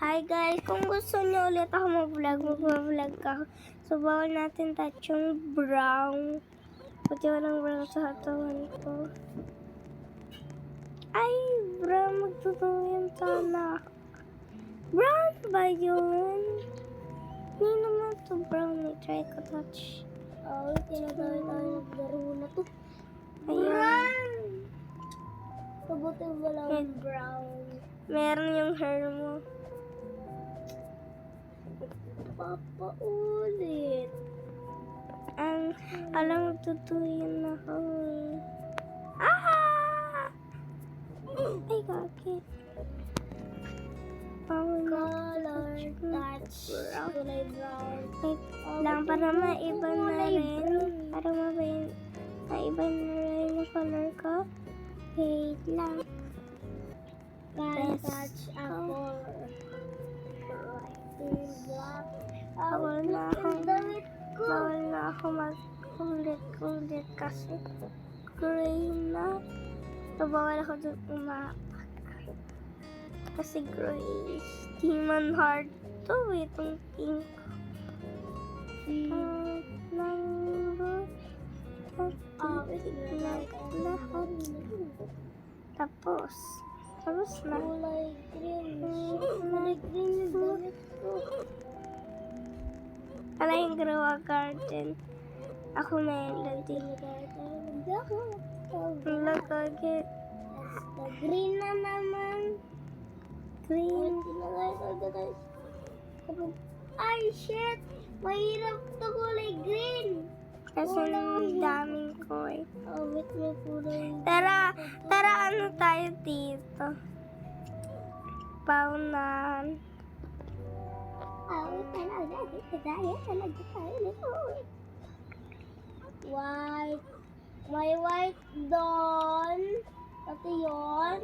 Hi guys, kung gusto niyo ulit ako mag-vlog ako. So, bawal natin touch yung brown. Buti walang brown sa katawan ko. Ay, brown, magtutuloy sana. Brown ba yun? Hindi naman to brown. Try ko touch. Oh, tinatawag tayo naglaro na to. Ayan. Kabuti walang brown. Meron yung hair mo. Papaulit. Alam, tutuyin ako eh. Ah! Ay, kaki. Color, touch, kulay brown. Wait lang, para maiba na rin. Para maiba na rin yung color ko. Wait lang. Can touch ako. Black. Bawal na ako. Damit ko. Bawal na ako mag-ulit kasi gray na. So, bawal ako dun umapak. Kasi gray. Demon heart to eh, itong pink. Number. Lahat. Tapos na. Kulay green. Kulay green yung damit ko. Ano yung Growa Garden? Ako na yung lagi. Hindi ako. Lagi. Basta green na naman. Green. Ay, shit! Mahirap to kulay green. Kasi ang daming ko eh. Oh, wait, may kulay. Tara, ano tayo dito? Paunan. White. May white doon. Pati yun.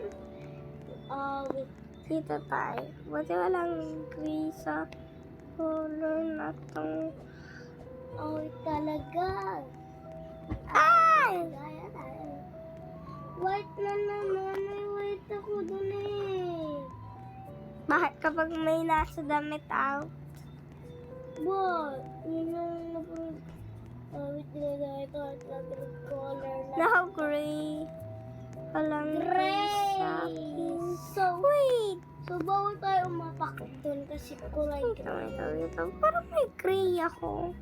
Wait. Dito tayo. Buti walang gray sa color na tong... Wait talaga. Ay! White na naman. May white ako doon eh. Bakit kapag may nasa damit out? What? Yun yung napag... wait talaga. Ito yung color na. Naka-gray. Walang gray sa akin. Wait! So, bawal tayo umapak doon kasi kulay green. Ito. Parang may gray ako.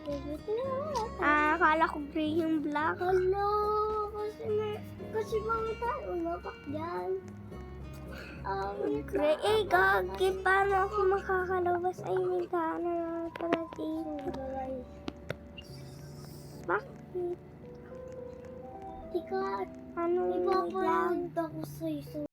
Wait na. Akala ko gray yung black. Hello! Kasi bawal tayo umapak dyan. Gray. Eh, gagi. Paano ako makakalabas? Ay, may gana na pala dito. Bakit? Tika, Ano iba lang? ako sa'yo.